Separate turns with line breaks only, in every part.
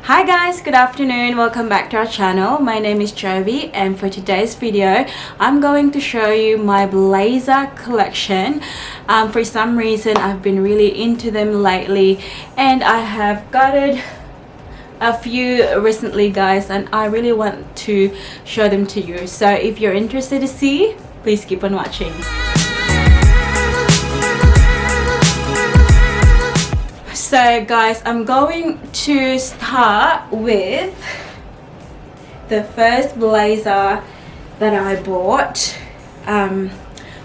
Hi guys, good afternoon. Welcome back to our channel. My name is Jovi, and for today's video I'm going to show you my blazer collection. For some reason I've been really into them lately, and I have gotten a few recently, guys, and I really want to show them to you. So if you're interested to see, please keep on watching. So guys, I'm going to start with the first blazer that I bought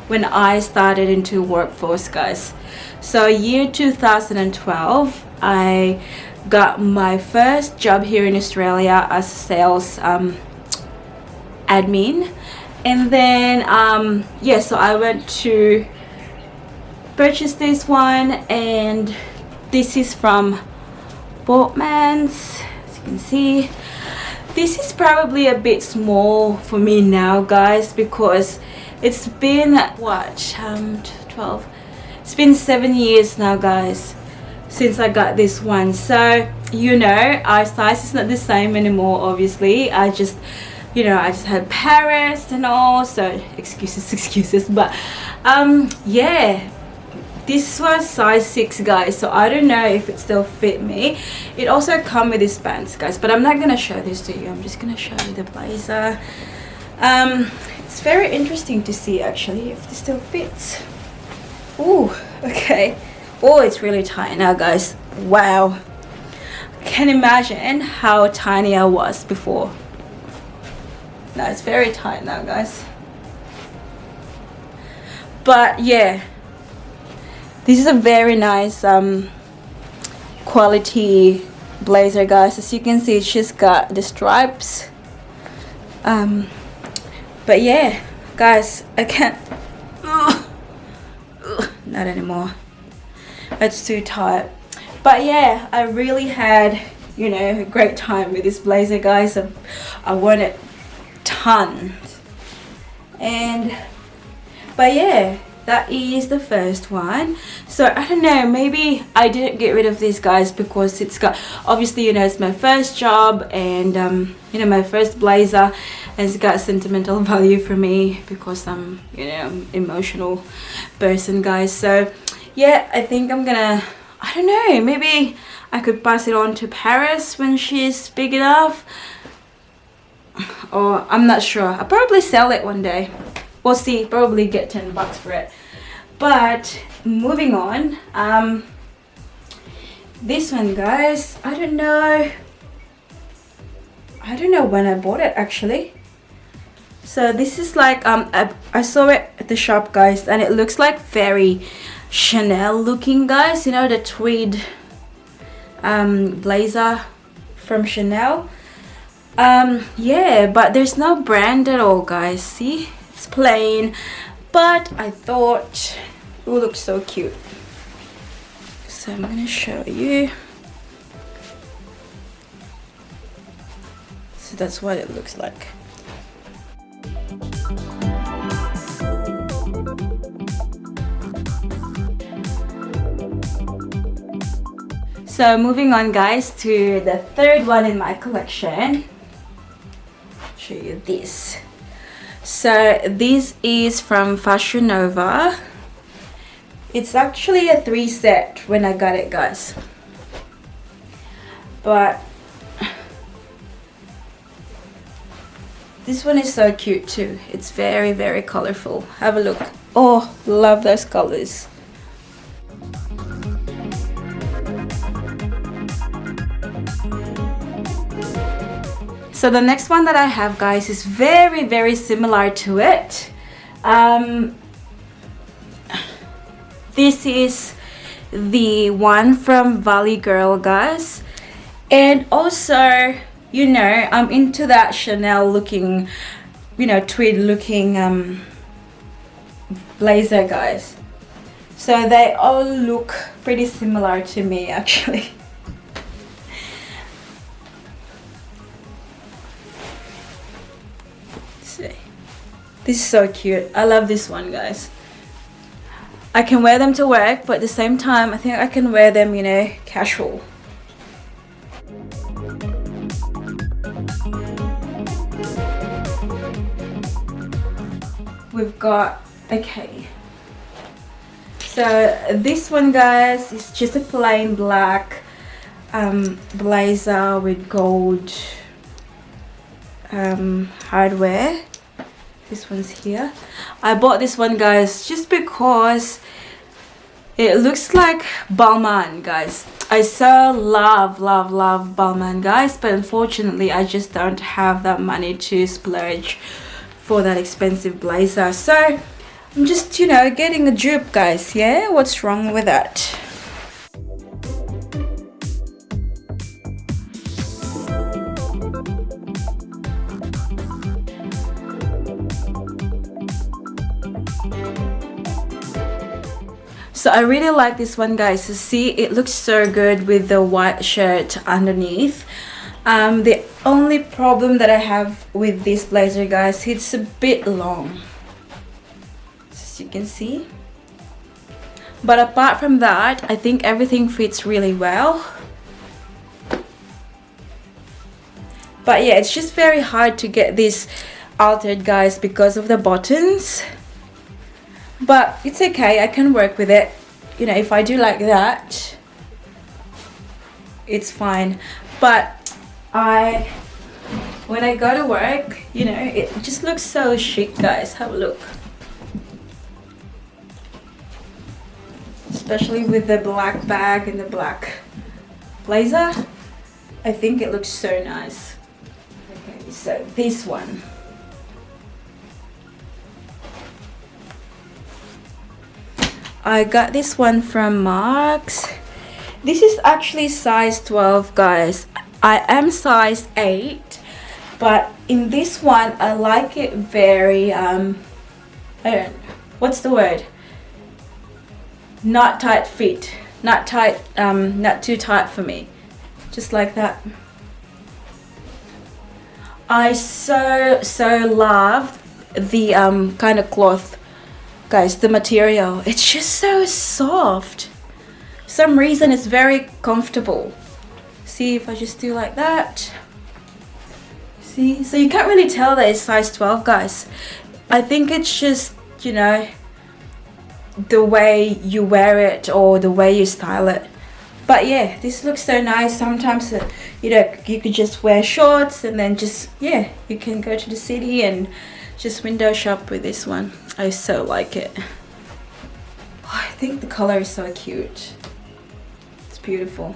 when I started into workforce, guys. So year 2012 I got my first job here in Australia as a sales admin, and then yeah, so I went to purchase this one, and this is from Boatman's. As you can see, this is probably a bit small for me now, guys, because it's been what 12, it's been 7 years now, guys, since I got this one. So you know, our size is not the same anymore, obviously. I just had Paris and all, so excuses, but yeah, this was size 6, guys, so I don't know if it still fit me. It also come with these pants, guys, but I'm not gonna show this to you. I'm just gonna show you the blazer. It's very interesting to see actually if this still fits. Ooh, okay. Oh, it's really tight now, guys. Wow, I can't imagine how tiny I was before. No, it's very tight now, guys. But yeah, this is a very nice quality blazer, guys. As you can see, it's just got the stripes. But yeah, guys, I can't. Not anymore. It's too tight. But yeah, I really had, a great time with this blazer, guys. I worn it tons. But yeah, that is the first one. So I don't know, maybe I didn't get rid of these, guys, because it's got, obviously, it's my first job, and my first blazer, and it's got sentimental value for me because I'm emotional person, guys. So yeah, I think I'm gonna, I don't know, maybe I could pass it on to Paris when she's big enough, or I'm not sure. I'll probably sell it one day. We'll see, probably get $10 for it. But moving on, this one, guys, I don't know when I bought it actually. So this is like I saw it at the shop, guys, and it looks like very Chanel looking, guys, the tweed blazer from Chanel. Yeah, but there's no brand at all, guys. See, it's plain, but I thought it would look so cute, so I'm gonna show you. So that's what it looks like. So moving on, guys, to the third one in my collection. Show you this. So this is from Fashion Nova. It's actually a 3 set when I got it, guys, but this one is so cute too. It's very, very colorful. Have a look. Oh, love those colors. So the next one that I have, guys, is very, very similar to it. This is the one from Valley Girl, guys, and also, I'm into that Chanel looking, tweed looking blazer, guys. So they all look pretty similar to me actually. This is so cute. I love this one, guys. I can wear them to work, but at the same time I think I can wear them, casual. we've got, okay, so this one, guys, is just a plain black blazer with gold hardware. This one's here. I bought this one, guys, just because it looks like Balmain, guys. I so love Balmain, guys, but unfortunately I just don't have that money to splurge for that expensive blazer. So I'm just, you know, getting a dupe, guys. Yeah, what's wrong with that? So I really like this one, guys. So see, it looks so good with the white shirt underneath. The only problem that I have with this blazer, guys, it's a bit long, as you can see. But apart from that, I think everything fits really well. But yeah, it's just very hard to get this altered, guys, because of the buttons. But it's okay, I can work with it. You know, if I do like that, it's fine. But when I go to work, you know, it just looks so chic, guys. Have a look. Especially with the black bag and the black blazer. I think it looks so nice. Okay, so this one. I got this one from Marks. This is actually size 12, guys. I am size 8, but in this one I like it very I don't, what's the word? Not tight fit. Not tight, not too tight for me. Just like that. I so love the kind of cloth, guys, the material. It's just so soft. For some reason it's very comfortable. See, if I just do like that, see, so you can't really tell that it's size 12, guys. I think it's just, you know, the way you wear it or the way you style it. But yeah, this looks so nice. Sometimes you know, you could just wear shorts and then just, yeah, you can go to the city and just window shop with this one. I so like it. Oh, I think the color is so cute. It's beautiful.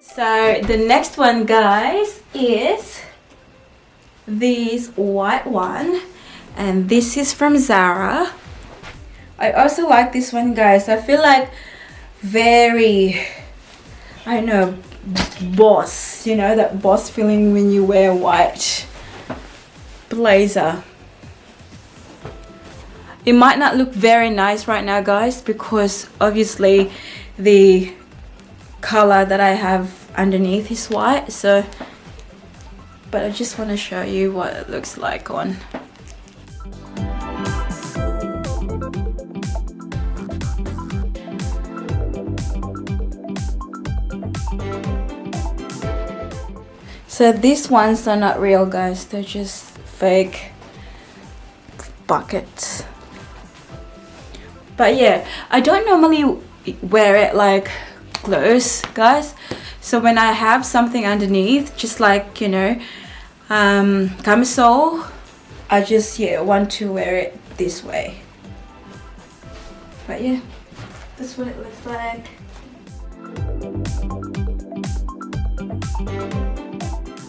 So the next one, guys, is this white one, and this is from Zara. I also like this one, guys. I feel like very, I don't know, boss, you know, that boss feeling when you wear white blazer. It might not look very nice right now, guys, because obviously the color that I have underneath is white, so, but I just want to show you what it looks like on. So these ones are not real, guys. They're just fake buckets. But yeah, I don't normally wear it like clothes, guys. So when I have something underneath, just like, you know, camisole, I just, yeah, want to wear it this way. But yeah, that's what it looks like.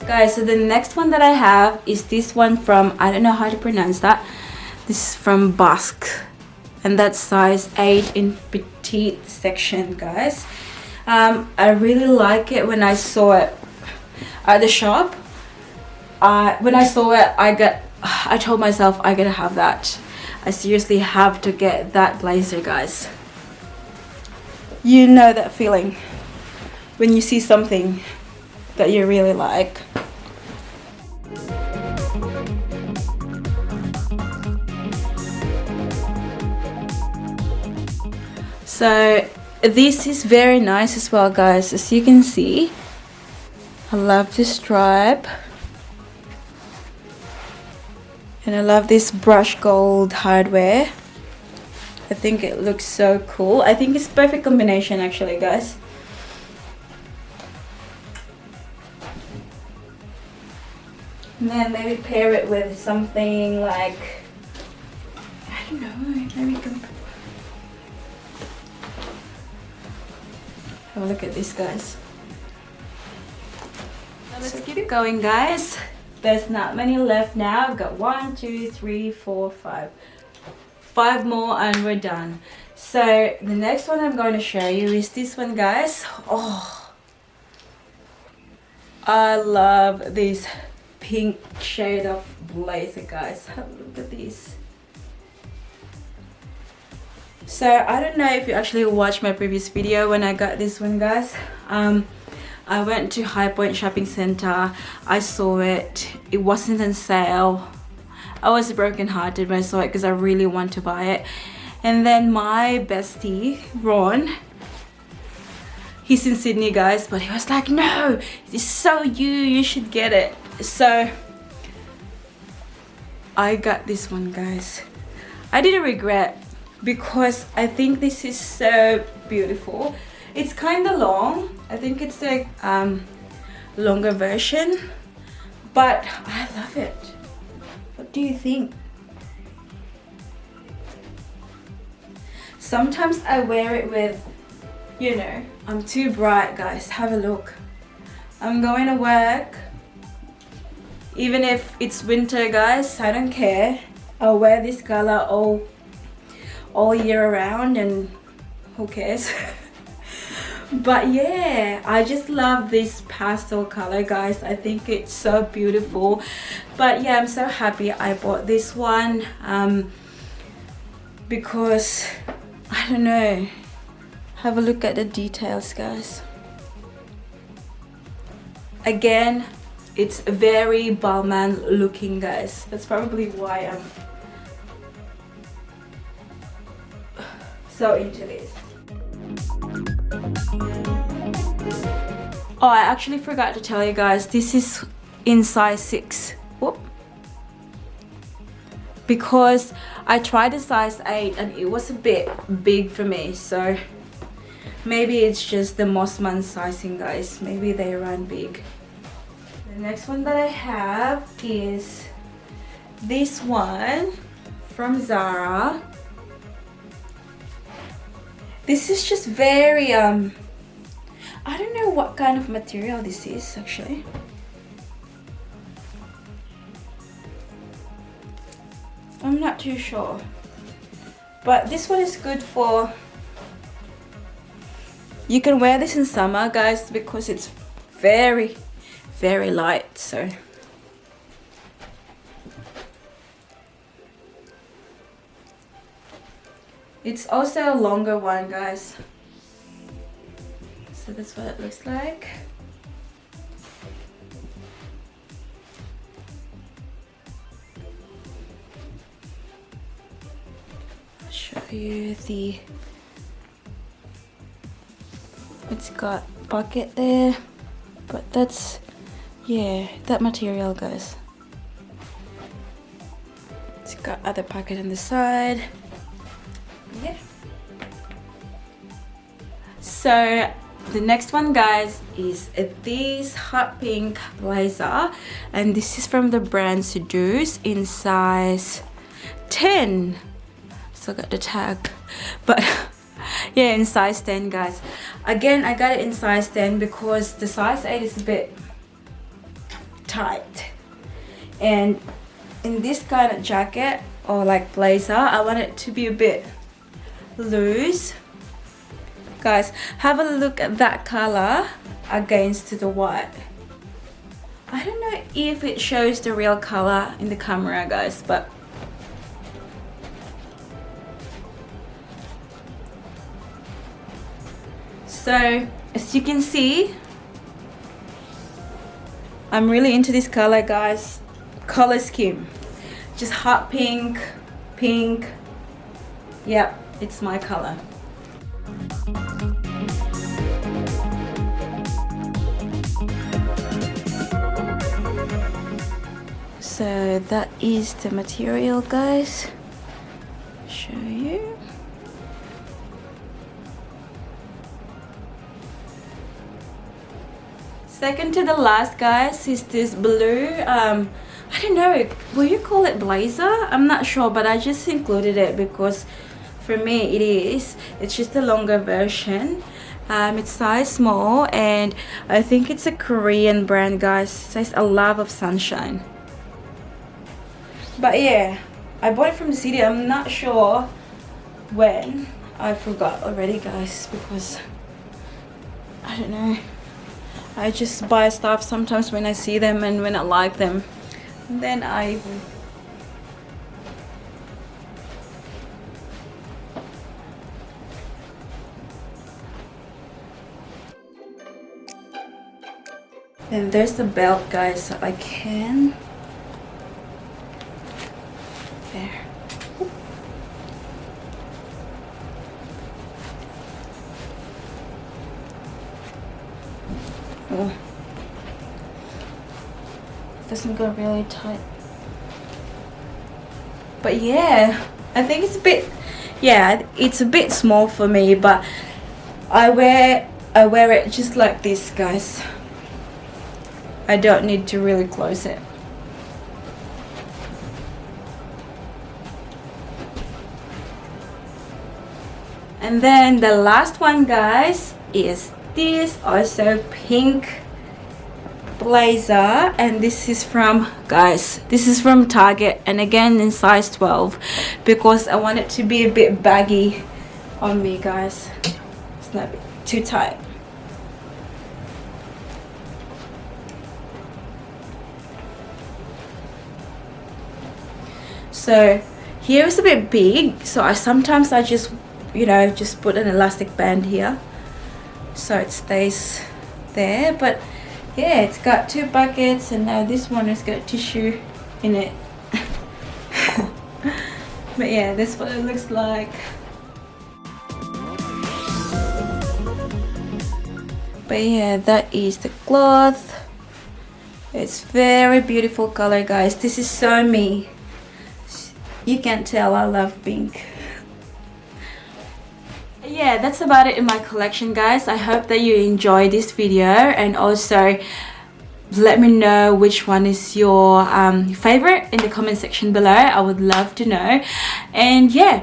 Guys, so the next one that I have is this one from, I don't know how to pronounce that. This is from Basque, and that's size 8 in petite section, guys. I really like it. When I saw it at the shop, when I saw it, I told myself I gotta have that. I seriously have to get that blazer, guys. You know that feeling when you see something that you really like. So this is very nice as well, guys. As you can see, I love this stripe. And I love this brush gold hardware. I think it looks so cool. I think it's perfect combination actually, guys. And then maybe pair it with something like, I don't know, maybe have a look at this, guys. So let's keep it going, guys. There's not many left now. I've got 1, 2, 3, 4, 5. 5 more and we're done. So the next one I'm going to show you is this one, guys. Oh, I love this pink shade of blazer, guys. Have a look at this. So I don't know if you actually watched my previous video when I got this one, guys. I went to High Point Shopping Center. I saw it. It wasn't on sale. I was brokenhearted when I saw it because I really want to buy it. And then my bestie, Ron, he's in Sydney, guys, but he was like, no, it's so you should get it. So I got this one, guys. I didn't regret because I think this is so beautiful. It's kind of long. I think it's a longer version, but I love it. What do you think? Sometimes I wear it with, you know, I'm too bright, guys. Have a look. I'm going to work. Even if it's winter, guys, I don't care. I'll wear this color all year around and who cares? But yeah, I just love this pastel color, guys. I think it's so beautiful. But yeah, I'm so happy I bought this one because I don't know. Have a look at the details, guys. Again, it's very Balmain looking, guys. That's probably why I'm so into this. Oh, I actually forgot to tell you guys, this is in size 6. Whoop. Because I tried a size 8 and it was a bit big for me, so maybe it's just the Mossman sizing, guys. Maybe they run big. The next one that I have is this one from Zara. This is just very I don't know what kind of material this is actually. I'm not too sure, but this one is good for, you can wear this in summer, guys, because it's very light. So it's also a longer one, guys. So that's what it looks like. I'll show you the, it's got pocket there, but that's, yeah, that material, guys. It's got other pocket on the side. Yeah. So the next one, guys, is this hot pink blazer, and this is from the brand Seduce in size 10. Still got the tag, but yeah, in size 10, guys. Again, I got it in size 10 because the size 8 is a bit tight, and in this kind of jacket or like blazer, I want it to be a bit loose. Guys, have a look at that color against the white. I don't know if it shows the real color in the camera, guys, but so as you can see, I'm really into this color, guys. Color scheme, just hot pink. Yep, it's my color. So that is the material, guys. Show you. Second to the last, guys, is this blue I don't know, will you call it blazer? I'm not sure, but I just included it because for me it's just a longer version. It's size small, and I think it's a Korean brand, guys. It says a love of sunshine. But yeah, I bought it from the city. I'm not sure when. I forgot already, guys, because I don't know. I just buy stuff sometimes when I see them and when I like them. And then then there's the belt, guys, so I can there. Oh. Doesn't go really tight. But yeah, I think it's a bit, yeah, it's a bit small for me, but I wear it just like this, guys. I don't need to really close it. And then the last one, guys, is this also pink blazer, and this is from, guys, this is from Target, and again in size 12 because I want it to be a bit baggy on me, guys. It's not too tight. So here is a bit big, so I sometimes just, you know, just put an elastic band here so it stays there. But yeah, it's got 2 buckets, and now this one has got tissue in it. But yeah, that's what it looks like. But yeah, that is the cloth. It's very beautiful color, guys. This is so me. You can tell I love pink. Yeah, that's about it in my collection, guys. I hope that you enjoyed this video, and also let me know which one is your favorite in the comment section below. I would love to know. And yeah,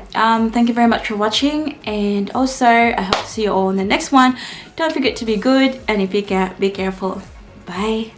thank you very much for watching, and also I hope to see you all in the next one. Don't forget to be good, and if you can, be careful. Bye.